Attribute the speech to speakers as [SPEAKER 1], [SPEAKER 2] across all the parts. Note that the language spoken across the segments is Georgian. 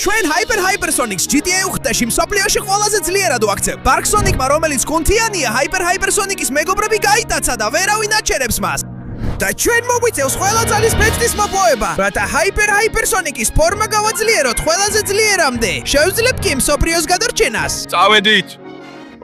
[SPEAKER 1] ჩვენ Hypersonics GTA 5-ში მსოფლიოში ყველაზე ძლიერად ვაქცევ. Dark Sonic-მა, რომელიც კუნთიანია, Hypersonic-ის მეგობრები გაიტაცა და ვერავინ აჩერებს მას. და ჩვენ მოგვიწევს ყველა ძალის ბეჭდის მოპოვება. რათა Hypersonic-ის ფორმა გავაძლიეროთ ყველაზე ძლიერამდე. შევძლებ კი მსოფლიოს გადარჩენას.
[SPEAKER 2] წავედით.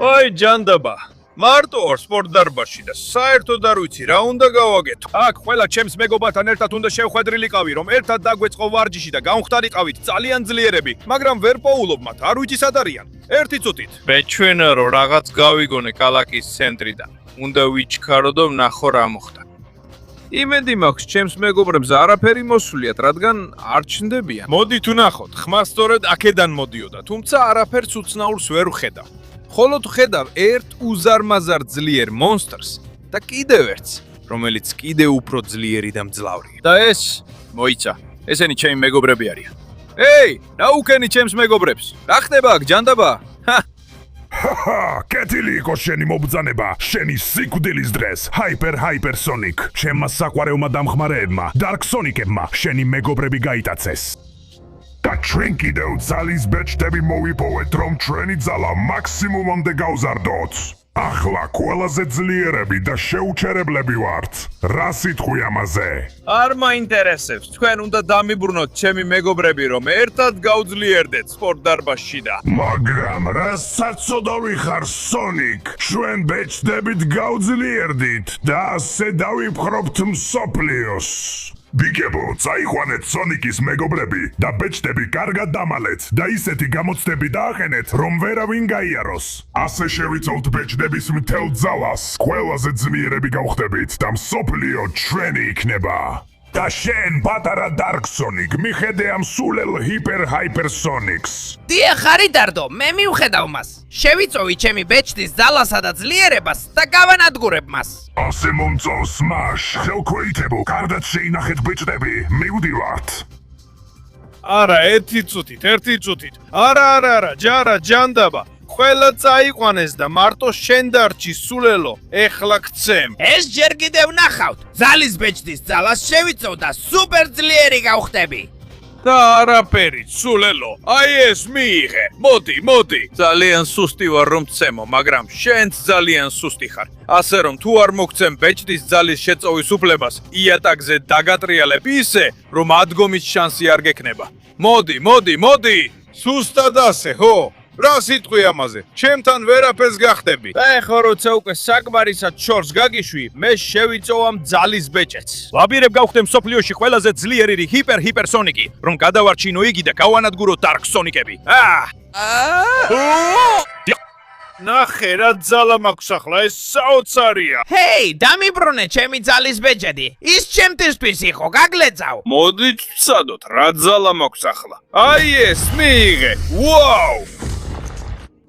[SPEAKER 2] ой, ჯანდაბა. მარტო ორ სპორტ დარბაზში და საერთოდ არ ვიცი რა უნდა გავაკეთო. აქ ყველა ჩემს მეგობართან ერთად უნდა შევხვედრილიყავი, რომ ერთად დაგვეწყო ვარჯიში და გავხდარიყავით ძალიან ძლიერები, მაგრამ ვერ პოულობ მათ, არ ვიცი სად არიან. ერთი წუთით. მეჩვენა რომ რაღაც გავიგონე ქალაქის ცენტრიდან. უნდა ვიჩქარო და ვნახო რა მოხდა. იმედი მაქვს ჩემს მეგობრებს არაფერი მოსულიათ, რადგან არ ჩნდებიან. მოდით ვნახოთ, ხმა სწორედ აქედან მოდიოდა, თუმცა არაფერს უცნაურს ვერ ვხედავ. ხოლო თუ ხედავ ერთ უზარმაზარ ძლიერ მონსტრს და კიდევ ერთს, რომელიც კიდევ უფრო ძლიერი და მძლავრია. და ეს მოიცა, ესენი ჩემი მეგობრები არიან. ეი, რა უკენი ჩემს მეგობრებს? რა ხდება აქ, ჯანდაბა?
[SPEAKER 3] კეთილი იყო შენი მობრძანება, შენი სიკვდილის დღეს, Hypersonic. ჩემმა საყვარელმა დამხმარეებმა, Dark Sonic-ებმა შენი მეგობრები გაიტაცეს. და ჩვენ კიდევ ძალის ბეჭდები მოვიპოვეთ, რომ ჩვენი ძალა მაქსიმუმამდე გავზარდოთ. ახლა ყველაზე ძლიერები და შეუჩერებლები ვართ. რა სიტყვი ამაზე?
[SPEAKER 2] არ მაინტერესებს, თქვენ უნდა დამიბრუნოთ ჩემი მეგობრები, რომ ერთად გავძლიერდეთ სპორტ დარბაზში და
[SPEAKER 3] მაგრამ რა საწოდავი ხარ, Sonic? ჩვენ ბეჭდებით გავძლიერდით და ასე დავიფხრობთ მსოფლიოს. ბიგებო, წაიყვანეთ Sonic-ის მეგობრები და ბეჭდები კარგად დამალეთ და ისეთი გამოცდები დაახენეთ, რომ ვერავინ გაიაროს. ასე შევიწოვთ ბეჭდების მთელ ძალას, ყველაზე ძლიერები გავხდებით და მსოფლიო ჩვენი იქნება. და შენ, პატარა Dark Sonic, მიხედე ამ სულელ Hypersonics.
[SPEAKER 4] დიახ, არიდარდო, მე მივხედავ მას. შევიწოვი ჩემი ბეჭდის ძალასა და ძლიერებას და გავანადგურებ მას.
[SPEAKER 3] ასე მომწონს მას, ხელქვეითებო, კარგად შეინახეთ ბეჭდები, მივდივართ.
[SPEAKER 2] არა, ერთი წუთით. არა, ჯანდაბა. ყველა წაიყვანეს და მარტო შენ დარჩი, სულელო. ეხლა გცემ.
[SPEAKER 4] ეს ჯერ კიდევ ნახავთ. ძალის ბეჭდის ძალას შევიწოვ და სუპერ ძლიერი გავხდები.
[SPEAKER 2] და არაფერი, სულელო. აი ეს მიიღე. მოდი. ძალიან სუსტი ვარ რომ წემო, მაგრამ შენც ძალიან სუსტი ხარ. ასე რომ თუ არ მოგცემ ბეჭდის ძალის შეწოვის უფლებას, იატაკზე დაგატრიალებ ისე, რომ ადგომის შანსი არ გექნება. მოდი. სუსტად ასე, ხო? რა სიტყვი ამაზე? ჩემთან ვერაფერს გახდები. და ეხლა როცა უკვე საკმარისად შორს გაგიშვი, მე შევიწოვამ ძალის ბეჭედს. ვაბირებ გავხდე მსოფლიოში ყველაზე ძლიერი Hypersonic-ი, რომ გადავარჩინო იგი და გავანადგურო Dark Sonic-ები. ნახე რა ძალა მაქვს ახლა, ეს საოცარია.
[SPEAKER 4] ჰეი, დამიბრუნე ჩემი ძალის ბეჭედი. ის ჩემთვის იყო, გაგლეძავ.
[SPEAKER 2] მოდით ვცადოთ, რა ძალა მაქვს ახლა. აი ეს მიიღე. ვაუ!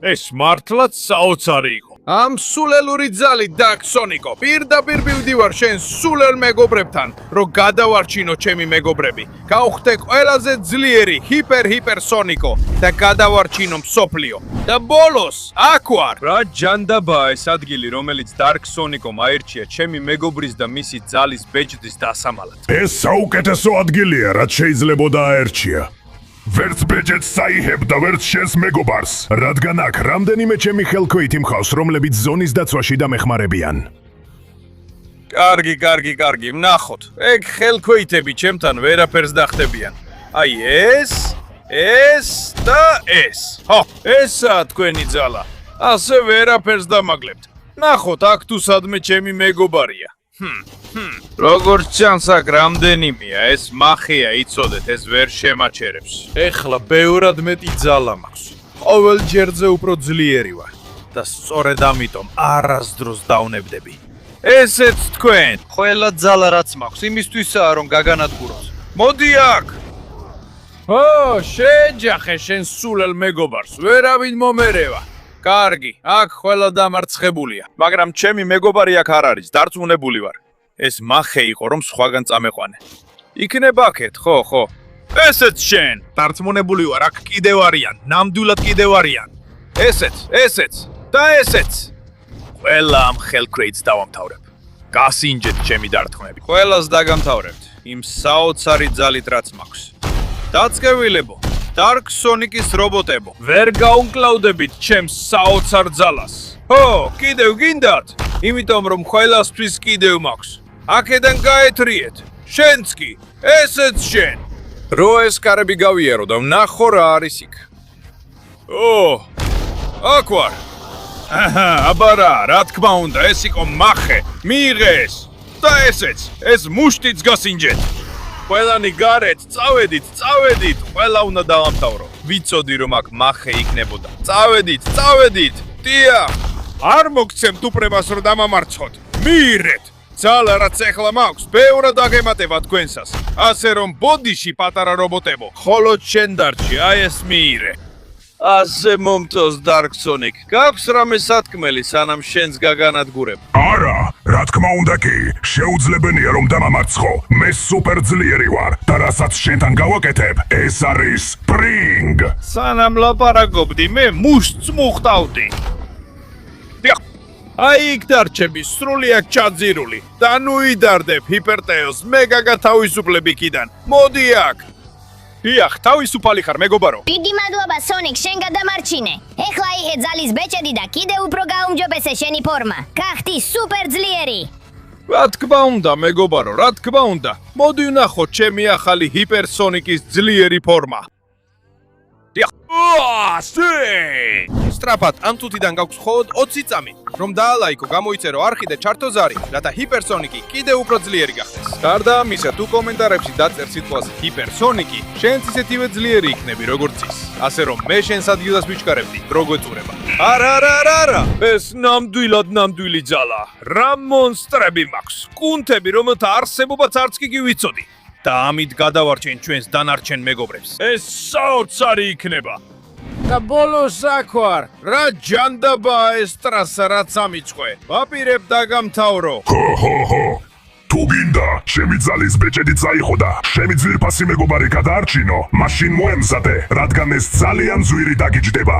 [SPEAKER 2] ეს მართლაც საოცარი იყო. ამ სულელური ძალით, Dark Sonic-ო, პირდაპირ მივდივარ შენ სულელ მეგობრებთან, რომ გადავარჩინო ჩემი მეგობრები. გავხდე ყველაზე ძლიერი Hypersonic-ო და გადავარჩინო მსოფლიო. და ბოლოს, აქ ვარ. რა ჯანდაბაა ეს ადგილი, რომელიც Dark Sonic-ომ აირჩია ჩემი მეგობრის და მისი ძალის ბეჭდის დასამალად.
[SPEAKER 3] ეს საუკეთესო ადგილია, რაც შეიძლებოდა აერჩია. ვერც ბეჭედს საიჰებ და ვერც შენს მეგობარს, რადგან აქ რამდენიმე ჩემი ხელქვეითი მხავს, რომლებიც ზონის დაცვაში დამეხმარებიან.
[SPEAKER 2] კარგი, ვნახოთ. ეგ ხელქვეითები ჩემთან ვერაფერს დახდებიან. აი ეს და ეს. ხო, ესაა თქვენი ძალა. ასე ვერაფერს დამაგლებთ. ვნახოთ აქ თუ სადმე ჩემი მეგობარია. როგორც ჩანს აქ რამდენიმეა, ეს მახეა, იცოდეთ, ეს ვერ შემაჩერებს. ეხლა ბევრად მეტი ძალა მაქვს. ყოველ ჯერზე უფრო ძლიერი ვარ და სწორედ ამიტომ არასდროს დავნებდები. ესეც თქვენ, ყველა ძალა რაც მაქვს, იმისთვისაა რომ გაგანადგუროთ. მოდი აქ. შეჯახე შენ სულელ მეგობარს, ვერავინ მომერევა. კარგი, აქ ყველა დამარცხებულია, მაგრამ ჩემი მეგობარი აქ არ არის, დარწმუნებული ვარ. ეს მახე იყო, რომ სხვაგან წამეყვანე. იქნება აქეთ, ხო. ესეც შენ, დარწმუნებული ვარ, აქ კიდევ არიან, ნამდვილად კიდევ არიან. ესეც და ესეც. ყველა ამ ხელქვეითს დავამთავრებ. გასინჯეთ ჩემი დარტყმები. ყველას დაგამთავრებთ, იმ საოცარი ძალით რაც მაქვს. დაწკევილებო, Dark Sonic-ის რობოტებო, ვერ გაუნკლავდებით ჩემს საოცარ ძალას. Ო, კიდევ გინდათ? იმიტომ რომ ყველასთვის კიდევ მაქვს. აქედან გაეთრიეთ. შენც კი, ესეც შენ. რო ეს კარები გავიარო და ვნახო რა არის იქ. ო, აქ ვარ. აჰა, აბარა, რა თქმა უნდა, ეს იყო მახე. მიიღე ეს. და ესეც, ეს მუშტიც გასინჯეთ. ყველანი გარეთ, წავედით, ყველა უნდა დავამთავრო. ვიცოდი რომ აქ მახე იქნებოდა. წავედით. დიახ. არ მოგცემთ უპრებას რომ დამამარცხოთ. მიირეთ. ძალა რაც ეხლა მაქვს, ბევრად აგემატება თქვენსას. ასე რომ ბოდიში პატარა რობოტებო, ხოლო შენ დარჩი, აი ეს მიირე. ასე მომწონს Dark Sonic. გაქვს რამე სათქმელი, სანამ შენს გაგანადგურებ.
[SPEAKER 3] არა, რა თქმა უნდა კი, შეუძლებელია რომ დამამარცხო. მე სუპერ ძლიერი ვარ და რასაც შენთან გავაკეთებ, ეს არის Spring.
[SPEAKER 2] სანამ ლაპარაკობდი, მე მუშტს მუხტავდი. აი იქ დარჩები, სრულიად ჩაძირული. და ნუ იდარდებ, ჰიპერტეოს, მე გაგათავისუფლებ იქიდან. მოდი აქ. დიახ, თავისუფალი ხარ, მეგობარო.
[SPEAKER 5] დიდი მადლობა, Sonic, შენ გადამარჩინე. ეხლა იღე ძალის ბეჭედი და კიდევ უფრო გაუმჯობესე შენი ფორმა. გახდი სუპერ ძლიერი.
[SPEAKER 2] რა თქმა უნდა, მეგობარო, რა თქმა უნდა. მოდი ვნახოთ ჩემი ახალი ჰიპერ Sonic-ის ძლიერი ფორმა. დიახ. სტრაფად, ამ თუთიდან გაქვს მხოლოდ 20 წამი, რომ დაალაიქო, გამოიწერო არხი და ჩართო ზარი, რათა ჰიპერ Sonic-ი კიდევ უფრო ძლიერი გახდეს. გარდა ამისა, თუ კომენტარებში დაწერს სიტყვას ჰიპერ Sonic-ი, შენც ისეთივე ძლიერი იქნები, როგორც ის. ასე რომ მე შენს ადგილას ვიჩქარებდი, როგოწურება. არა, ეს ნამდვილი ძალა. რა მონსტრები მაქვს, კუნთები, რომელთა არსებობაც არც კი ვიცოდი. და ამით გადავარჩენ ჩვენს დანარჩენ მეგობრებს. ეს საოცარი იქნება. და ბოლოს აქ ვარ. რა ჯანდაბაა ეს ტრასა, რაც ამიწყე. ვაპირებ დაგამთავრო.
[SPEAKER 3] ხო. თუ გინდა, ჩემი ძალის ბეჭედი წაიღო და ჩემი ძვირფასი მეგობარი გადაარჩინო, მაშინ მოემზადე, რადგან ეს ძალიან ძვირი დაგიჯდება.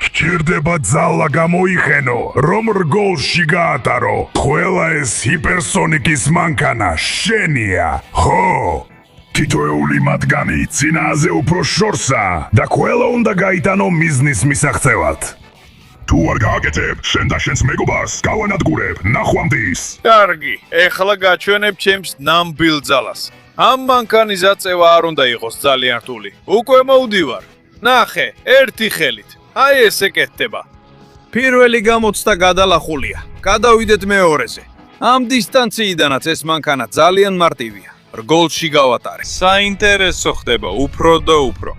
[SPEAKER 3] სჭირდება ძალა გამოიხენო, რომ რგოლში გაატარო. ყველა ეს ჰიპერ Sonic-ის მანქანა შენია, ხო? თითოეული მათგანი წინაზე უფრო შორსა და ყველა უნდა გაიტანო მიზნის მისაღწევად. თუ არ გააკეთებ, შენ და შენს მეგობარს გავანადგურებ ნახვამდის.
[SPEAKER 2] კარგი, ეხლა გაჩვენებ ჩემს ნამდვილ ძალას. ამ მანქანის აწევა არ უნდა იყოს ძალიან რთული. უკვე მოვდივარ. ნახე, ერთი ხელით. აი ესე კეთდება. პირველი გამოცდა გადალახულია. გადავიდეთ მეორეზე. ამ დისტანციიდანაც ეს მანქანა ძალიან მარტივია. რგოლში გავატარე. საინტერესო ხდება უფრო და უფრო.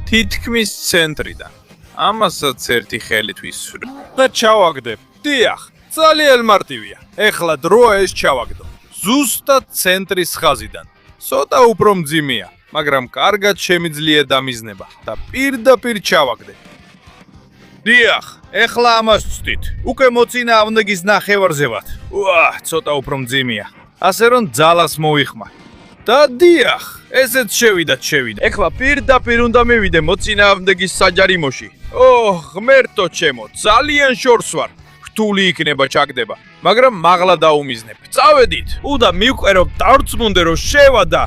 [SPEAKER 2] თითქმის ცენტრიდან. ამასაც ერთი ხელით ვისვრი. და ჩავაგდებ. დიახ, ძალიან მარტივია. ეხლა დროა ეს ჩავაგდო. ზუსტად ცენტრის ხაზიდან. ცოტა უფრო მძიმეა, მაგრამ კარგად შემიძლია დამიზნება და პირდაპირ ჩავაგდე. დიახ, ეხლა ამას ვწდით. უკვე მოწინააღმდეგის ნახევარზე ვართ. ცოტა უფრო მძიმეა. ასე რომ ძალას მოიხმა. და დიახ, ესეც შევიდა. ეხლა პირდაპირ უნდა მივიდე მოწინააღმდეგის საჯარიმოში. ღმერთო ჩემო, ძალიან შორს ვარ. რთული იქნება ჩაგდება, მაგრამ მაღლა დაუმიზნებ. წავედით. და მივყვერო დავწმუნდე რომ შევა და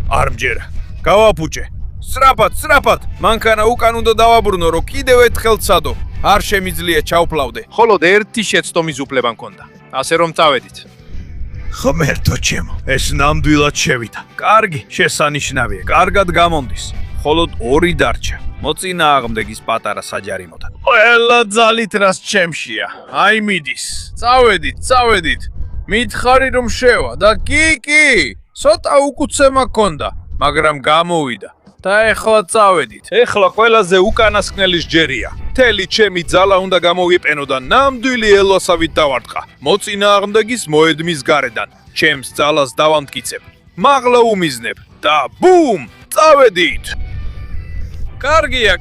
[SPEAKER 2] არ მჯერა. გავაფუჭე. სრაფად, მანქანა უკან უნდა დავაბრუნო, რომ კიდევ ერთხელ ცადო. არ შემიძლია ჩავფლავდე. მხოლოდ ერთი შეცდომის უფლება მქონდა. ასე რომ წავედით. ღმერთო ჩემო, ეს ნამდვილად შევიდა. კარგი, შესანიშნავია, კარგად გამონდის. მხოლოდ 2 დარჩა. მოწინააღმდეგის პატარა საჯარიმოდან. ყველა ძალით რაც ჩემშია. აი მიდის. წავედით. მითხარი რომ შევა და კი. ცოტა უკუცემა გქონდა, მაგრამ გამოვიდა. და ეხლა წავედით. ეხლა ყველაზე უკანასკნელი სჯერია. მთელი ჩემი ძალა უნდა გამოვიყენო და ნამდვილი ელვასავით დავარტყა. მოწინააღმდეგის მოედმის გარედან. ჩემს ძალას დავამტკიცებ. მაღლა უმიზნებ და ბუმ! წავედით. კარგია,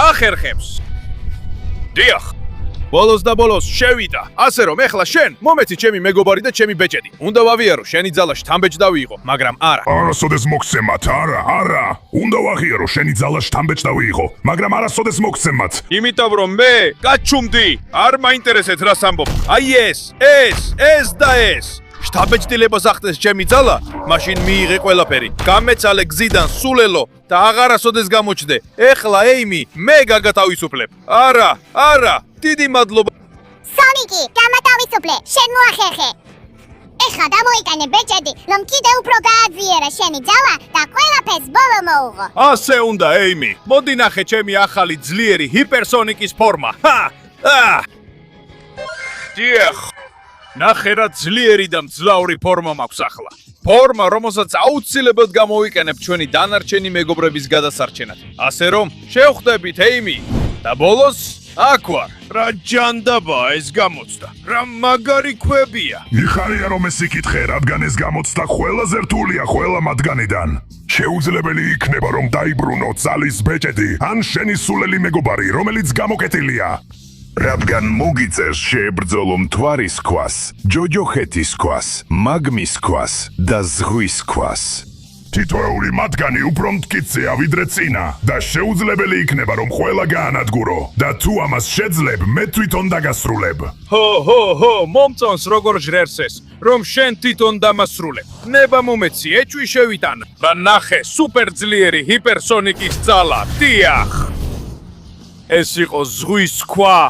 [SPEAKER 2] ახერხებს. დიახ. ბოლოს და ბოლოს შევიდა. ასე რომ ეხლა შენ მომეცი ჩემი მეგობარი და ჩემი ბეჭედი. უნდა ვაღიარო შენი ძალა შთამბეჭ დავიიღო, მაგრამ არა.
[SPEAKER 3] არასოდეს მოგცემათ, არა. უნდა ვაღიარო შენი ძალა შთამბეჭ დავიიღო, მაგრამ არასოდეს მოგცემათ.
[SPEAKER 2] იმიტომ რომ მე გაჩუმდი. არ მაინტერესებს რას ამბობ. აი ეს და ეს. დაბეჭდილებას ახდენს ჩემი ძალა, მაშინ მიიღე ყველაფერი. გამეცალე გზიდან სულელო და აღარასოდეს გამოჩდე. ეხლა ეიმი, მე გაგათავისუფლებ. არა, დიდი მადლობა.
[SPEAKER 6] სონიკი, გამათავისუფლე, შენ მოახერხე. ეხლა დამოიტანე ბეჭედი, რომ კიდე უფრო გააძლიერა შენი ძალა და ყველაფერს ბოლო მოუღო.
[SPEAKER 2] ასე უნდა, ეიმი. მოდი ნახე ჩემი ახალი ძლიერი ჰიპერსონიკის ფორმა. დიახ. ნახე რა ძლიერი და მძლავრი ფორმა მაქვს ახლა. ფორმა, რომელსაც აუცილებლად გამოვიყენებ ჩვენი დანარჩენი მეგობრების გადასარჩენად. ასე რომ, შევხვდებით, ეიმი. და ბოლოს აქ ვარ. რა ჯანდაბა ეს გამოცდა. რა მაგარი ქვებია.
[SPEAKER 3] იხარია რომ ეს იკითხე, რადგან ეს გამოცდა ყველაზე რთულია ყველა მათგანიდან. შეუძლებელი იქნება რომ დაიბრუნო ძალის ბეჭედი ან შენი სულელი მეგობარი, რომელიც გამოკეტილია. რადგან მოგიწევს შეებრძოლო მთვარის ქვას, ჯოჯოხეთის ქვას, მაგმის ქვას და ზღვის ქვას. თითოეული მათგანი უფრო მტკიცეა ვიდრე წინა და შეუძლებელი იქნება რომ ყველა გაანადგურო და თუ ამას შეძლებ, მე თვითონ დაგასრულებ.
[SPEAKER 2] ჰო, მომწონს როგორ ჟრერს ეს, რომ შენ თვითონ დამასრულებ. ნება მომეცი, ეჭვი შევიტანა. და ნახე, სუპერძლიერი ჰიპერსონიკის ძალა, დიახ. ეს იყო ზღვის ქვა.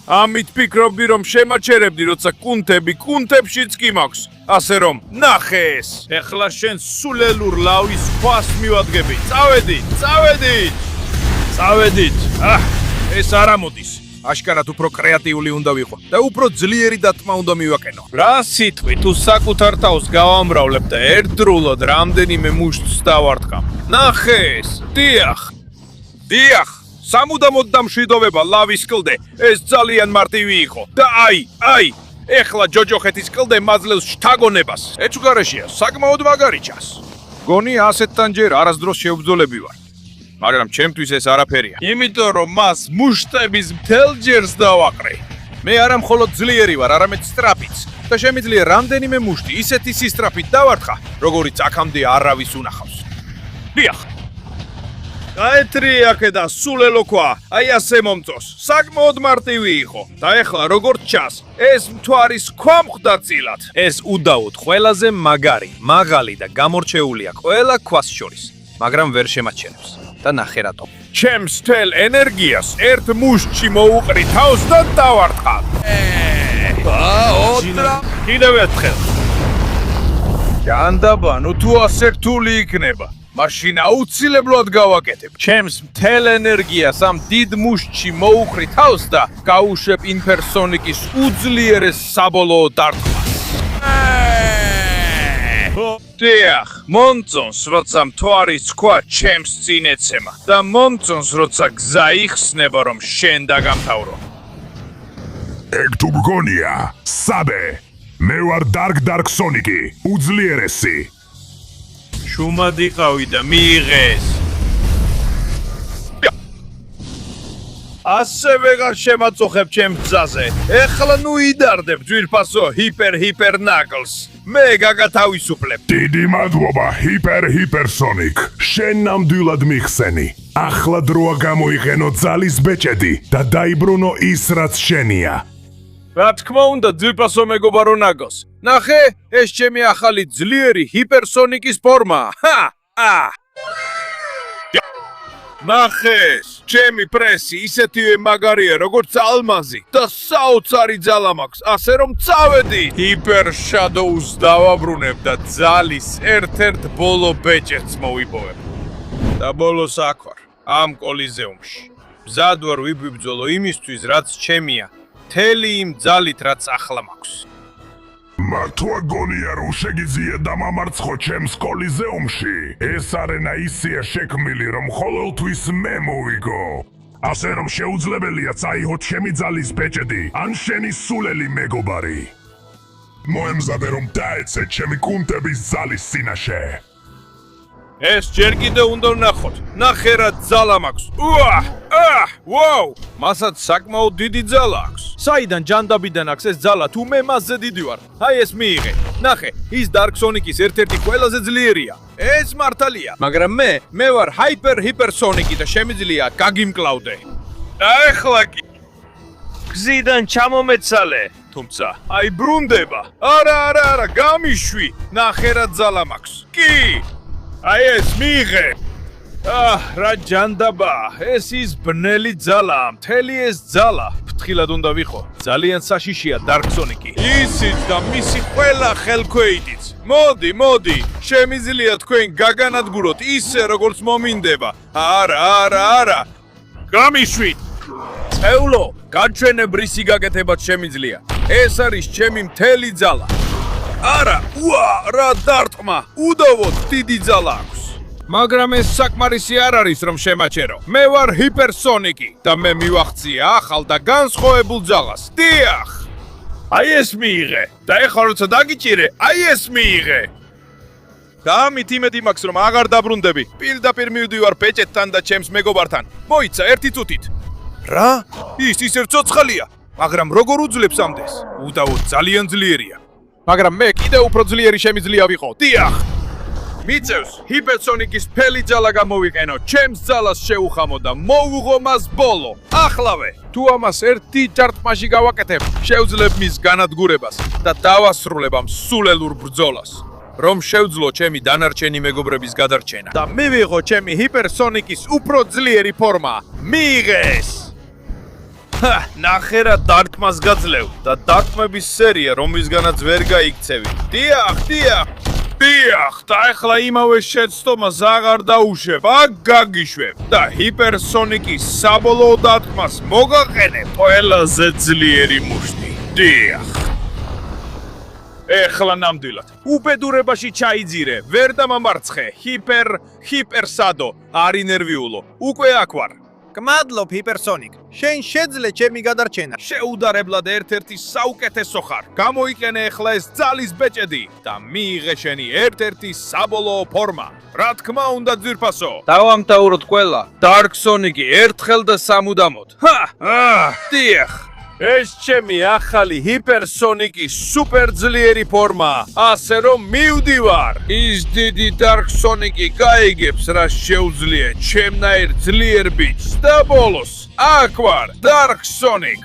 [SPEAKER 2] ამით ფიქრობდი რომ შემაჩერებდი, როცა კუნთებშიც კი მაქვს. ასე რომ, ნახე ეს. ეხლა შენ სულელურ ლავის ქვას მივადგები. წავედით. ეს არ ამოდის. აშკარად უფრო კრეატიული უნდა ვიყო და უფრო ძლიერი დათმა უნდა მივაკენო. რა სიტყვი, თუ საკუთარ თავს გავამრავლებ და ერთდროულად რამდენიმე მუშტს დავარტყამ. ნახე ეს. დიახ. სამუდამოდ დამშვიდობება ლავის კლდე, ეს ძალიან მარტივი იყო. და აი, ეხლა ჯოჯოხეთის კლდე მაძლევს შთაგონებას. ეჭვგარეშეა, საკმაოდ მაგარი ჩანს. გონი ასეთთან ჯერ არასდროს შევბრძოლები ვარ. მაგრამ ჩემთვის ეს არაფერია. იმიტომ რომ მას მუშტების მთელ ჯერს დავაყრე. მე არა მხოლოდ ძლიერი ვარ, არამედ სწრაფიც. და შემიძლია რამდენიმე მუშტი ისეთი სისწრაფით დავარტყა, როგორიც აქამდე არავის უნახავს. დიახ. გაეთრიე აქედან სულელო ქვა, აი ასე მომწონს. საკმაოდ მარტივი იყო. და ეხლა როგორც ჩანს, ეს მთვარის ქვა მხვდა წილად. ეს უდაოდ ყველაზე მაგარი, მაღალი და გამორჩეულია ყველა ქვას შორის, მაგრამ ვერ შემაჩერებს. და ნახე რატომ. ჩემს თელ ენერგიას ერთ მუშტში მოუყრი თავს და დავარტყავ. კიდევ ერთხელ. ჯანდაბა, ნუ თუ ასე რთული იქნება. მაშინ აუცილებლად გავაკეთებ. ჩემს მთელ ენერგიას ამ დიდ მუშტში მოუხრი თავს და გავუშვებ ინფერსონიკის უძლიერეს საბოლოო დარტყმას. დიახ, მომწონს, როცა მთვარის ქვა ჩემს წინ ეცემა და მომწონს, როცა გზა იხსნება, რომ შენ დაგამთავრო.
[SPEAKER 3] ეგ თუ გგონია, საბე. მე ვარ დარკ სონიკი, უძლიერესი.
[SPEAKER 2] შუმად იყავი და მიიღეს. ასე ვეღარ შემაწუხებ ჩემ გზაზე. ეხლა ნუ იდარდებ ძვირფასო ჰიპერ ნაკლს. მე გაგათავისუფლებ.
[SPEAKER 3] დიდი მადლობა ჰიპერსონიკ. შენ ნამდვილად მიხსენი. ახლა დროა გამოიყენო ძალის ბეჭედი და დაიბრუნო ის რაც შენია.
[SPEAKER 2] რა თქმა უნდა, ძვირფასო მეგობარო ნაგოს. ნახე, ეს ჩემი ახალი ძლიერი ჰიპერსონიკის ფორმა. ნახეს, ჩემი პრესი ისეთივე მაგარია, როგორც ალმაზი და საოცარი ძალა მაქვს, ასე რომ წავედი. ჰიპერ შადოუს დავაბრუნებ და ძალის ერთ-ერთ ბოლო ბეჭედს მოვიპოვებ. და ბოლოს აქ ვარ, ამ კოლიზეუმში. მზად ვარ ვიბრძოლო იმისთვის, რაც ჩემია. მთელი იმ ძალით, რაც ახლა მაქვს.
[SPEAKER 3] მართლა გონია რომ შეგიძლია დამამარცხო ჩემს კოლიზეუმში? ეს არენა ისეა შექმნილი, რომ ყოველთვის მე მოვიგო. ასე რომ შეუძლებელია წაიღო ჩემი ძალის ბეჭედი, ან შენი სულელი მეგობარი. მოემზადე რომ დაეცე ჩემი კუნთების ძალის წინაშე.
[SPEAKER 2] ეს ჯერ კიდევ უნდა ვნახოთ. ნახე რა ძალა მაქვს. ვაუ! მასაც საკმაოდ დიდი ძალა აქვს. საიდან ჯანდაბიდან აქვს ეს ძალა, თუ მე მასზე დიდი ვარ? აი ეს მიიღე. ნახე, ის დარკ სონიკის ერთ-ერთი ყველაზე ძლიერია. ეს მართალია, მაგრამ მე ვარ ჰიპერსონიკი და შემიძლია გაგიმკლავდე. და ეხლა კი გზიდან ჩამომეცალე თუმცა აი ბრუნდება. არა, გამიშვი. ნახე რა ძალა მაქვს. კი. აი ეს მიიღე. რა ჯანდაბა, ეს ის ბნელი ძალა, მთელი ეს ძალა. ფრთხილად უნდა ვიყო. ძალიან საშიშია Dark Sonic-ი. ისიც და მისი ყველა ხელქვეითიც. მოდი, შემიძლია თქვენ გაგანადგუროთ ისე როგორც მომინდება. არა. გამიშვით. წეულო, გაჩვენებ რისი გაკეთებაც შემიძლია. ეს არის ჩემი მთელი ძალა. არა, რა დარტყმა, უდავოდ დიდი ძალა აქვს. მაგრამ ეს საკმარისი არ არის რომ შემაჩერო. მე ვარ ჰიპერსონიკი და მე მივახციე ახალ და განსხვავებულ ძალას. დიახ. აი ეს მიიღე. და ეხლა როცა დაგიჭირე, აი ეს მიიღე. და ამით იმედი მაქვს რომ აღარ დაბრუნდები. პირდაპირ მივდივარ ბეჭედთან და ჩემს მეგობართან. მოიცა ერთი წუთით. რა? ის ისე ცოცხალია, მაგრამ როგორ უძლებს ამდენს? უდავოდ ძალიან ძლიერია. მაგრამ მე კიდევ უფრო ძლიერი შემიძლია ვიყო. დიახ. მიწევს ჰიპერსონიკის ფელი ძალა გამოვიყენო, ჩემს ძალას შეუხამო და მოუღო მას ბოლო. ახლავე. თუ ამას ერთი ჭარტმაში გავაკეთებ, შევძლებ მის განადგურებას და დავასრულებ ამ სულელურ ბრძოლას. რომ შევძლო ჩემი დანარჩენი მეგობრების გადარჩენა და მივიღო ჩემი ჰიპერსონიკის უფრო ძლიერი ფორმა. მიიღეს. ნახე რა დარტყმას გაძლევ და დარტყმების სერია, რომლისგანაც ვერ გაიქცევი. დიახ, და ეხლა იმავე შეცდომას აღარ დაუშვებ, გაგიშვებ და ჰიპერსონიკის საბოლოო დარტყმას მოგაყენებ ყველაზე ძლიერი მუშტი. დიახ. ეხლა ნამდვილად. უბედურებაში ჩაიძირე, ვერ დამამარცხე. ჰიპერსადო, არ ინერვიულო. უკვე აქ ვარ.
[SPEAKER 1] გმადლობ ჰიპერსონიკ. შენ შეძლე ჩემი გადარჩენა.
[SPEAKER 2] შეუდარებლად ერთ-ერთი საუკეთესო ხარ. გამოიყენე ეხლა ეს ძალის ბეჭედი და მიიღე შენი ერთ-ერთი საბოლოო ფორმა. რა თქმა უნდა ძვირფასო.
[SPEAKER 4] დავამტავროთ ყველა.
[SPEAKER 2] Dark Sonic-ი ერთხელ და სამუდამოდ. დიახ. ეს ჩემი ახალი ჰიპერსონიკის სუპერძლიერი ფორმა. ასე რომ მივდივარ. ის დიდი Dark Sonic-ი გაიგებს რა შეუძლია ჩემნაირ ძლიერ ბიჭს და ბოლოს აქ ვარ Dark Sonic.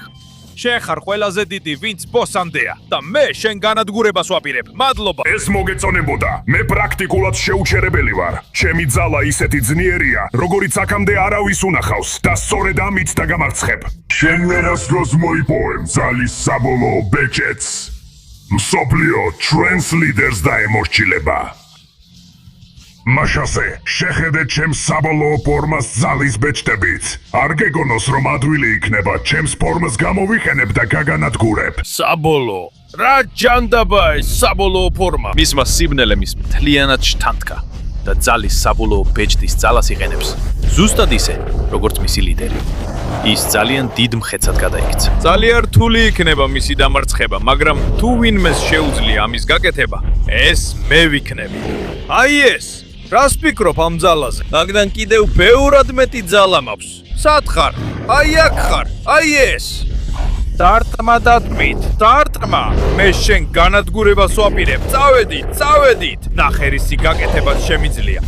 [SPEAKER 2] შენ ხარ ყველაზე დიდი, ვინც ბოსამდეა და მე შენ განადგურებას ვაპირებ. მადლობა.
[SPEAKER 3] ეს მოგეწონებოდა. მე პრაქტიკულად შეუჩერებელი ვარ. ჩემი ძალა ისეთი ძლიერია, როგორიც აქამდე არავის უნახავს და სწორედ ამით დაგამარცხებ. შენ ვერასდროს მოიპოვებ ძალის საბოლოო ბეჭედს. მსოფლიო ჩვენს ლიდერს დაემორჩილება. მაშასე, შეხედე ჩემს საბოლოო ფორმას ძალის ბეჭდებით. არ გეგონოს რომ ადვილი იქნება ჩემს ფორმას გამოვიყენებ და გაგანადგურებ.
[SPEAKER 2] საბოლოო. რა ჯანდაბა ეს საბოლოო ფორმა. მისმა სიბნელე მის მთლიანად შთანთქა და ძალის საბოლოო ბეჭდის ძალას იყენებს. ზუსტად ისე, როგორც მისი ლიდერი. ის ძალიან დიდ მხეცად გადაიქცა. ძალიან რთული იქნება მისი დამარცხება, მაგრამ თუ ვინმეს შეუძლია ამის გაკეთება, ეს მე ვიქნები. აი ეს რას ფიქრობ ამ ძალაზე? მაგდან კიდევ ბევრად მეტი ძალა მაქვს. სად ხარ? აი აქ ხარ. აი ეს. დარტყმა დათმით. დარტყმა. მე შენ განადგურებას ვაპირებ. წავედით. ნახე რისი გაკეთებაც შემიძლია.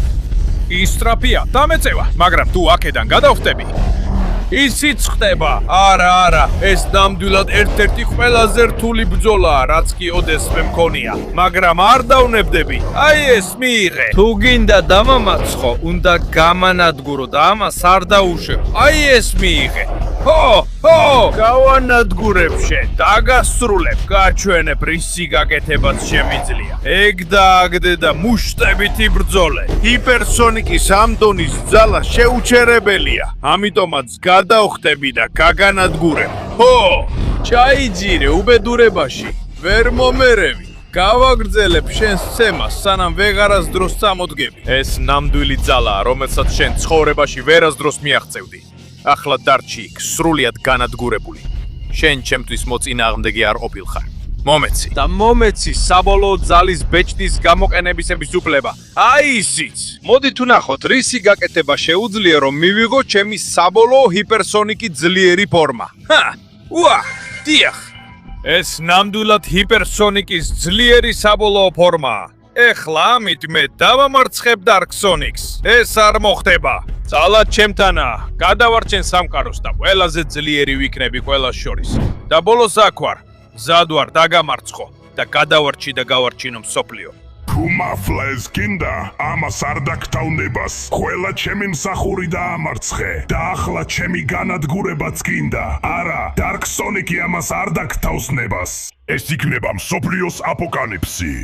[SPEAKER 2] ისტრაფია, დამეწევა, მაგრამ თუ აქედან გადავხტები, ისიც ხდება. არა, ეს ნამდვილად ერთ-ერთი ყველაზე რთული ბრძოლაა, რაც კი ოდესმე მქონია, მაგრამ არ დავნებდები. აი ეს მიიღე. თუ გინდა დამამარცხო, უნდა გამანადგურო და ამას არ დაუშვებ. აი ეს მიიღე. გავანადგურებ შენ, დაგასრულებ, გაჩვენებ რისი გაკეთებაც შემიძლია. ეგ დააგდე და მუშტებით იბრძოლე. ჰიპერსონიკის ამ დონის ძალა შეუჩერებელია, ამიტომაც გადავხტები და გაგანადგურებ. ჩაიძირე უბედურებაში, ვერ მომერევი. გავაგრძელებ შენს ცემას, სანამ ვეღარასდროს წამოდგები. ეს ნამდვილი ძალაა, რომელსაც შენ ცხოვრებაში ვერასდროს მიაღწევდი. ახლა დარჩი იქ, სრულიად განადგურებული. შენ ჩემთვის მოწინააღმდეგე არ ყოფილხარ. მომეცი. და მომეცი საბოლოო ძალის ბეჭდის გამოყენებისების უფლება. აი ისიც. მოდი თუ ნახოთ, რისი გაკეთება შეუძლია რომ მივიღო ჩემი საბოლოო ჰიპერსონიკი ძლიერი ფორმა. დიახ. ეს ნამდვილად ჰიპერსონიკის ძლიერი საბოლოო ფორმაა. ეხლა ამით მე დავამარცხებ Dark Sonic-ს. ეს არ მოხდება. ძალა ჩემთანაა. გადავარჩენ სამყაროს და ყველაზე ძლიერი ვიქნები ყველას შორის. და ბოლოს აქ ვარ. მზად ვარ დაგამარცხო და გადავარჩი და გავარჩინო მსოფლიო.
[SPEAKER 3] თუ მაფლეს გინდა, ამას არ დაგთავნებას. ყველა ჩემი მსახური დაამარცხე და ახლა ჩემი განადგურებაც გინდა. არა, Dark Sonic-ი ამას არ დაგთავსნებას. ეს იქნება მსოფლიოს აპოკალიფსი.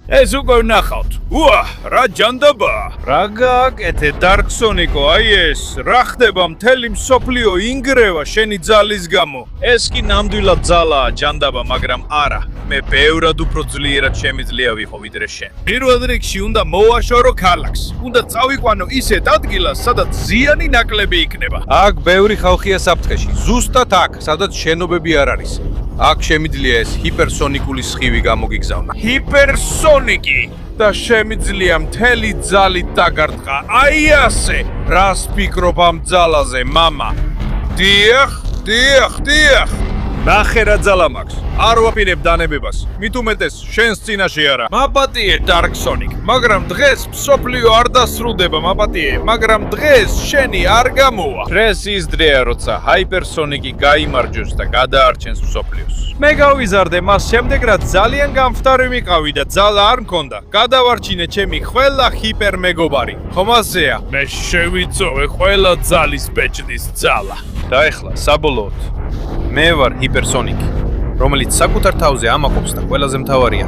[SPEAKER 2] ეს უკვე ვნახავთ. უა, რა ჯანდაბა! რა გააკეთე Dark Sonic-ო, აი ეს, რა ხდება მთელი მსოფლიო ინგრევა შენი ძალის გამო. ეს კი ნამდვილად ძალაა ჯანდაბა, მაგრამ არა. მე ბევრად უფრო ძლიერად შემიძლია ვიყო ვიდრე შენ. პირველ რიგში უნდა მოვაშორო ქალაქს. უნდა წავიყვანო ისეთ ადგილას, სადაც ზიანი ნაკლები იქნება. აქ ბევრი ხალხია საფრთხეში. ზუსტად აქ, სადაც შენობები არ არის. აქ შემიძლია ეს ჰიპერსონიკული სხივი გამოგიგზავნა. ჰიპერსონიკი და შემიძლია მთელი ძალით დაგარტყა. აი ასე. რას ფიქრობ ამ ძალაზე, მამა? დიახ. ნახე რა ძალა მაქვს. არ ვაპირებ დანებებას. მით უმეტეს შენს წინაშე არა. მაპატიე Dark Sonic, მაგრამ დღეს მსოფლიო არ დასრულდება, მაპატიე, მაგრამ დღეს შენი არ გამოვა. დღეს ის დღეა, როცა ჰაიპერსონიკი გაიმარჯვებს და გადაარჩენს მსოფლიოს. მე გავიზარდე მას შემდეგ, რაც ძალიან გამხდარი ვიყავი და ძალა არ მქონდა. გადავარჩინე ჩემი ყველა ჰიპერ მეგობარი. ხომასეა, მე შევიწოვე ყველა ძალის ბეჭდის ძალა. და ეხლა საბოლოოდ მე ვარ ჰიპერსონიკი, რომელიც საკუთარ თავზე ამაყობს და ყველაზე მთავარია,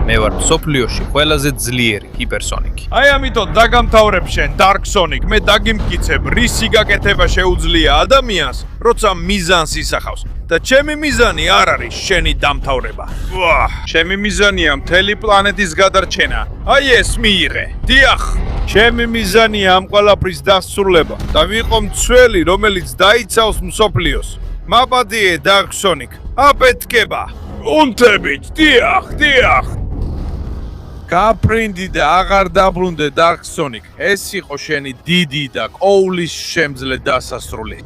[SPEAKER 2] მე ვარ მსოფლიოში ყველაზე ძლიერი ჰიპერსონიკი. აი ამიტომ დაგამთავრებ შენ Dark Sonic, მე დაგიმტკიცებ, რისი გაკეთება შეუძლია ადამიანს, როცა მიზანს ისახავს. და ჩემი მიზანი არ არის შენი დამთავრება. ვაჰ, ჩემი მიზანია მთელი პლანეტის გადარჩენა. აი ეს მიიღე. დიახ, ჩემი მიზანია ამ ყველაფრის დასრულება და ვიყო მცველი, რომელიც დაიცავს მსოფლიოს. მაპატიე Dark Sonic, აპეთქება. უნთებით, დიახ. გაფრინდი და აღარ დაბრუნდე Dark Sonic. ეს იყო შენი დიდი და ყოვლის შემძლე დასასრული.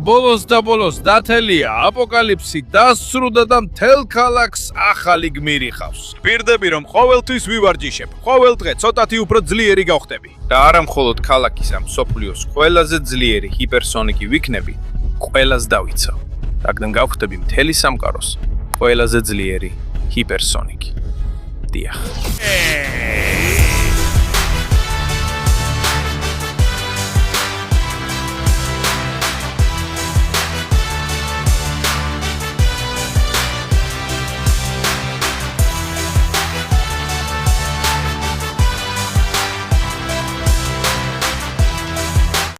[SPEAKER 2] ბოლოს დათელია, აპოკალიფსი დასრულდა და მთელ ქალაქს ახალი გმირი ხავს. პირდები რომ ყოველთვის ვივარჯიშებ, ყოველ დღე ცოტათი უფრო ძლიერი გავხდები. და არა მხოლოდ ქალაქის ამ მსოფლიოს ყველაზე ძლიერი ჰიპერსონიკი ვიქნები, ყველას დავიცავ. რადგან გავხდები მთელი სამყაროს ყველაზე ძლიერი ჰიპერსონიკი. დიახ.